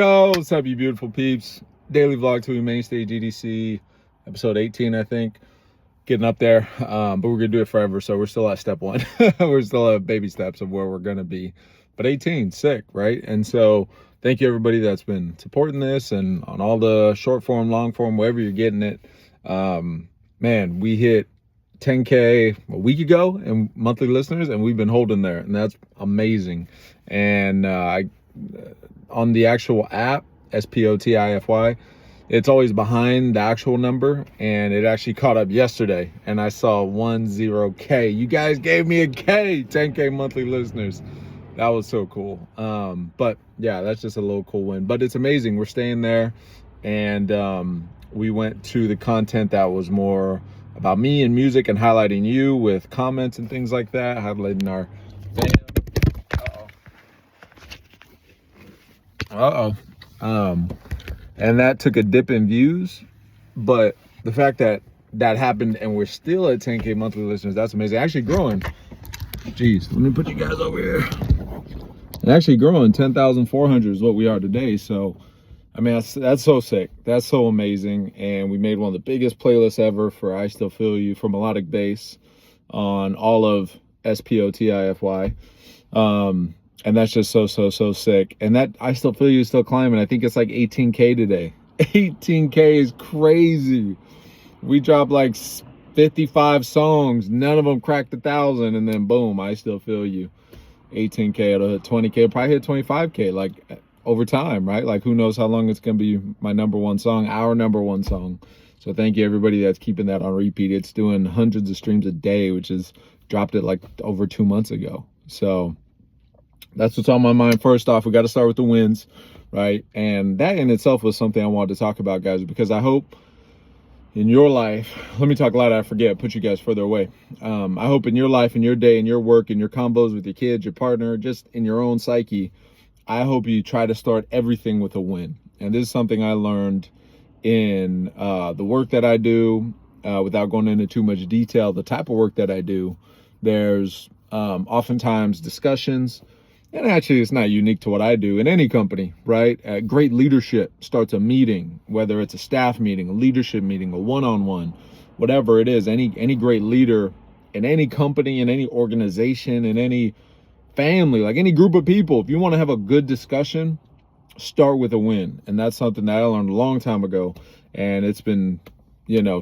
Yo, what's up, you beautiful peeps? Daily vlog to main stage EDC, episode 18, I think. Getting up there, but we're gonna do it forever, so we're still at step one. We're still at baby steps of where we're gonna be. But 18, sick, right? And so thank you everybody that's been supporting this and on all the short form, long form, wherever you're getting it. Man, we hit 10K a week ago in monthly listeners, and we've been holding there, and that's amazing. And on the actual app, Spotify, it's always behind the actual number, and it actually caught up yesterday, and I saw 10K. You guys gave me a K, 10K monthly listeners. That was so cool. But yeah, that's just a little cool win, but it's amazing. We're staying there, and we went to the content that was more about me and music and highlighting you with comments and things like that, highlighting our fam. And that took a dip in views, but the fact that that happened and we're still at 10K monthly listeners, that's amazing. Actually growing. Jeez, let me put you guys over here. And actually growing, 10,400 is what we are today. So, I mean, that's so sick. That's so amazing. And we made one of the biggest playlists ever for I Still Feel You for melodic bass on all of Spotify. And that's just so sick. And that I Still Feel You is still climbing. I think it's like 18K today. 18K is crazy. We dropped like 55 songs. None of them cracked 1,000. And then boom, I Still Feel You. 18K, it'll hit 20K, it'll probably hit 25K, like over time, right? Like who knows how long it's going to be my number one song, our number one song. So thank you everybody that's keeping that on repeat. It's doing hundreds of streams a day, which is dropped it like over 2 months ago. So that's what's on my mind. First off, we got to start with the wins, right? And that in itself was something I wanted to talk about, guys, because I hope in your life, let me talk loud, I forget, put you guys further away. I hope in your life, in your day, in your work, in your combos with your kids, your partner, just in your own psyche, I hope you try to start everything with a win. And this is something I learned in the work that I do, without going into too much detail, the type of work that I do. There's oftentimes discussions. And actually, it's not unique to what I do in any company, right? Great leadership starts a meeting, whether it's a staff meeting, a leadership meeting, a one-on-one, whatever it is. Any great leader in any company, in any organization, in any family, like any group of people, if you want to have a good discussion, start with a win. And that's something that I learned a long time ago. And it's been,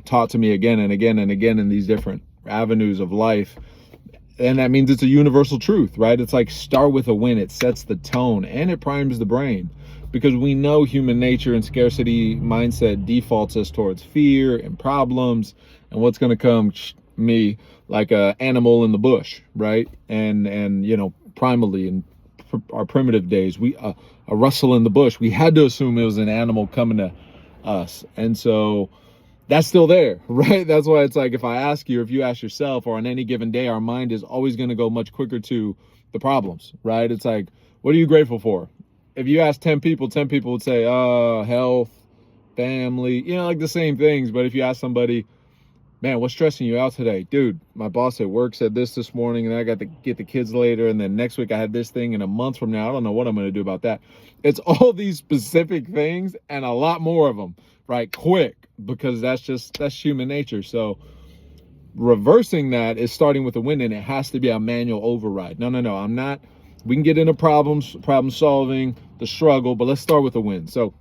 taught to me again and again and again in these different avenues of life. And that means it's a universal truth, right? It's like start with a win. It sets the tone and it primes the brain, because we know human nature and scarcity mindset defaults us towards fear and problems and what's going to come me like a animal in the bush, right? And primally in our primitive days, we a rustle in the bush, we had to assume it was an animal coming to us. And so that's still there, right? That's why it's like, if I ask you, if you ask yourself, or on any given day, our mind is always going to go much quicker to the problems, right? It's like, what are you grateful for? If you ask 10 people, 10 people would say, health, family, like the same things. But if you ask somebody, man, what's stressing you out today? Dude, my boss at work said this morning, and I got to get the kids later. And then next week I had this thing, and a month from now, I don't know what I'm going to do about that. It's all these specific things and a lot more of them, right? Quick. Because that's human nature. So reversing that is starting with a win, and it has to be a manual override. No, I'm not. We can get into problem solving, the struggle, but let's start with a win. So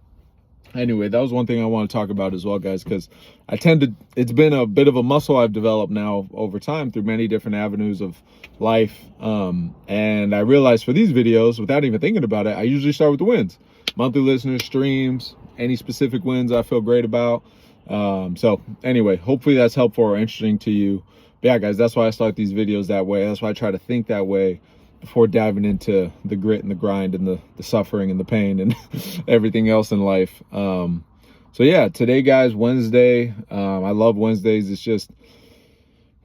anyway, that was one thing I want to talk about as well, guys, because it's been a bit of a muscle I've developed now over time through many different avenues of life. And I realized for these videos, without even thinking about it, I usually start with the wins. Monthly listeners, streams, any specific wins I feel great about. So anyway, hopefully that's helpful or interesting to you. But yeah, guys, that's why I start these videos that way. That's why I try to think that way before diving into the grit and the grind and the suffering and the pain and everything else in life. So yeah, today, guys, Wednesday. I love Wednesdays. It's just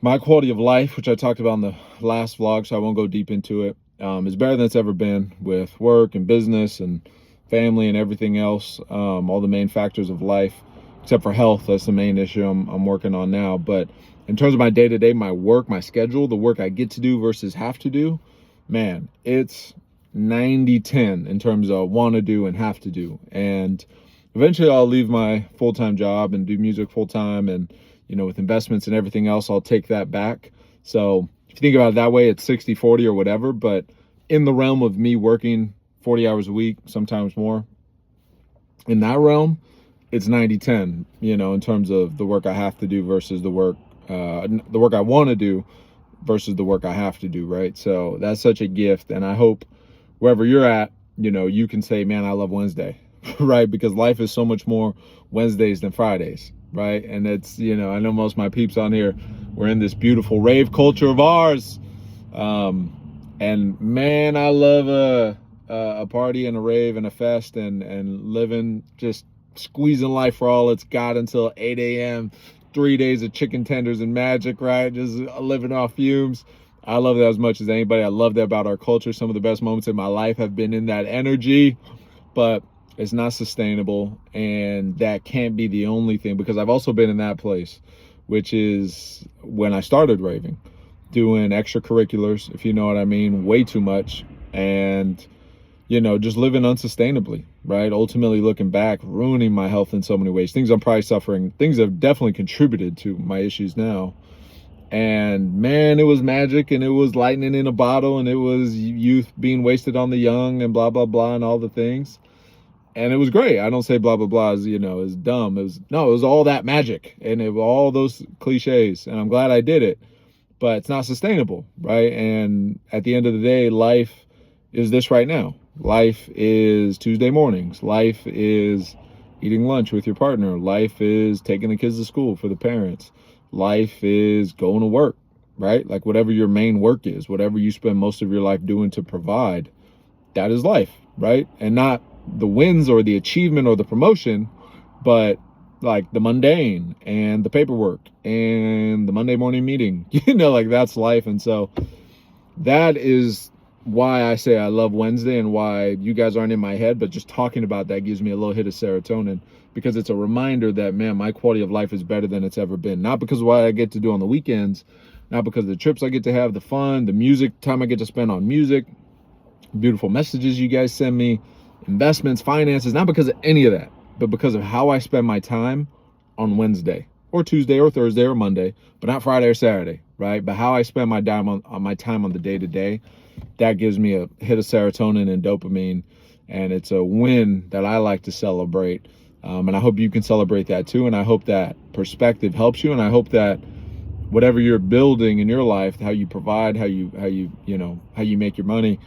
my quality of life, which I talked about in the last vlog, so I won't go deep into it. Is better than it's ever been with work and business and family and everything else. All the main factors of life. Except for health, that's the main issue I'm working on now. But in terms of my day-to-day, my work, my schedule, the work I get to do versus have to do, man, it's 90-10 in terms of want to do and have to do. And eventually I'll leave my full-time job and do music full-time, and with investments and everything else, I'll take that back. So if you think about it that way, it's 60-40 or whatever. But in the realm of me working 40 hours a week, sometimes more, in that realm, it's 90-10, in terms of the work I have to do versus the work I want to do versus the work I have to do, right? So that's such a gift. And I hope wherever you're at, you can say, man, I love Wednesday, right? Because life is so much more Wednesdays than Fridays, right? And it's, I know most of my peeps on here, we're in this beautiful rave culture of ours. And man, I love a party and a rave and a fest and living, just squeezing life for all it's got until 8 a.m., 3 days of chicken tenders and magic, right? Just living off fumes. I love that as much as anybody. I love that about our culture. Some of the best moments in my life have been in that energy, but it's not sustainable. And that can't be the only thing, because I've also been in that place, which is when I started raving, doing extracurriculars, if you know what I mean, way too much. And just living unsustainably, right? Ultimately, looking back, ruining my health in so many ways. Things I'm probably suffering, things that have definitely contributed to my issues now. And man, it was magic, and it was lightning in a bottle, and it was youth being wasted on the young, and blah, blah, blah, and all the things. And it was great. I don't say blah, blah, blah is dumb. It was all that magic, and it was all those cliches, and I'm glad I did it, but it's not sustainable, right? And at the end of the day, life is this right now. Life is Tuesday mornings. Life is eating lunch with your partner. Life is taking the kids to school for the parents. Life is going to work, right? Like whatever your main work is, whatever you spend most of your life doing to provide, that is life, right? And not the wins or the achievement or the promotion, but like the mundane and the paperwork and the Monday morning meeting, like that's life. And so that is why I say I love Wednesday, and why you guys aren't in my head, but just talking about that gives me a little hit of serotonin, because it's a reminder that, man, my quality of life is better than it's ever been. Not because of what I get to do on the weekends, not because of the trips I get to have, the fun, the music, time I get to spend on music, beautiful messages you guys send me, investments, finances, not because of any of that, but because of how I spend my time on Wednesday or Tuesday or Thursday or Monday, but not Friday or Saturday, right? But how I spend my time on my time on the day-to-day, that gives me a hit of serotonin and dopamine, and it's a win that I like to celebrate. And I hope you can celebrate that too. And I hope that perspective helps you. And I hope that whatever you're building in your life, how you provide, how you make your money,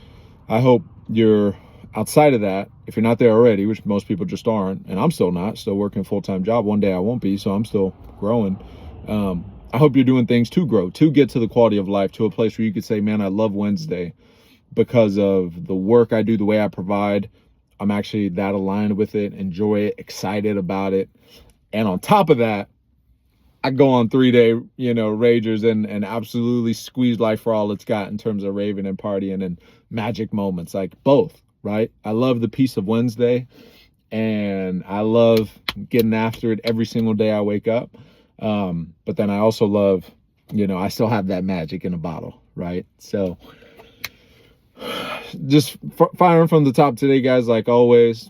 I hope you're outside of that. If you're not there already, which most people just aren't, and I'm still not, still working a full-time job. One day I won't be, so I'm still growing. I hope you're doing things to grow, to get to the quality of life, to a place where you could say, man, I love Wednesday because of the work I do, the way I provide. I'm actually that aligned with it, enjoy it, excited about it. And on top of that, I go on 3-day, ragers and absolutely squeeze life for all it's got in terms of raving and partying and magic moments, like both, right? I love the peace of Wednesday, and I love getting after it every single day I wake up. But then I also love, I still have that magic in a bottle, right? So just firing from the top today, guys, like always.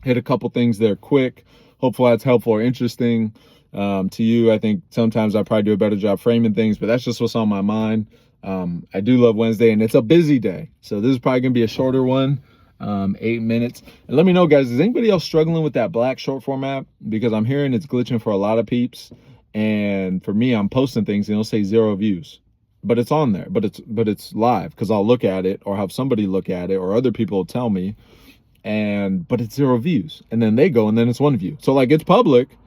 Hit a couple things there quick. Hopefully that's helpful or interesting to you. I think sometimes I probably do a better job framing things, but that's just what's on my mind. I do love Wednesday, and it's a busy day, so this is probably gonna be a shorter one, 8 minutes. And let me know, guys, is anybody else struggling with that black short format? Because I'm hearing it's glitching for a lot of peeps, and for me, I'm posting things and it'll say 0 views, but it's on there, but it's live, because I'll look at it or have somebody look at it or other people will tell me, but it's 0 views, and then they go and then it's 1 view. So like, it's public,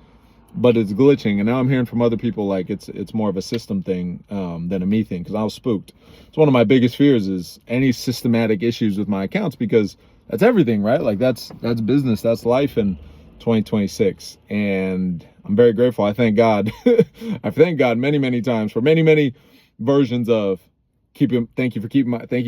but it's glitching. And now I'm hearing from other people like it's more of a system thing than a me thing, because I was spooked. It's one of my biggest fears is any systematic issues with my accounts, because that's everything, right? Like that's business, that's life in 2026. And I'm very grateful. I thank God. I thank God many times for many versions of thank you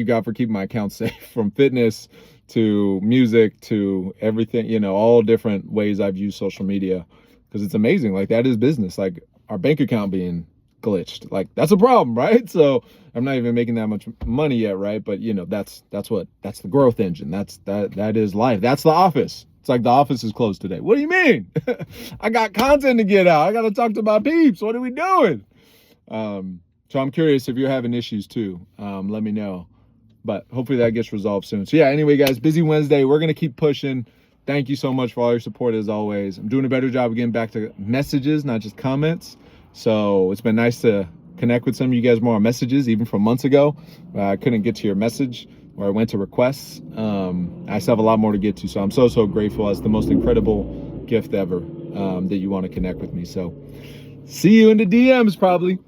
God for keeping my account safe, from fitness to music to everything, all different ways I've used social media, because it's amazing. Like, that is business. Like, our bank account being glitched. Like, that's a problem, right? So I'm not even making that much money yet, right? But you know, that's the growth engine. That is life. That's the office. It's like the office is closed today. What do you mean? I got content to get out. I got to talk to my peeps. What are we doing? So I'm curious if you're having issues too. Let me know. But hopefully that gets resolved soon. So yeah, anyway, guys, busy Wednesday. We're going to keep pushing. Thank you so much for all your support as always. I'm doing a better job of getting back to messages, not just comments. So it's been nice to connect with some of you guys more on messages, even from months ago. I couldn't get to your message or I went to requests. I still have a lot more to get to. So I'm so grateful. It's the most incredible gift ever that you want to connect with me. So see you in the DMs probably.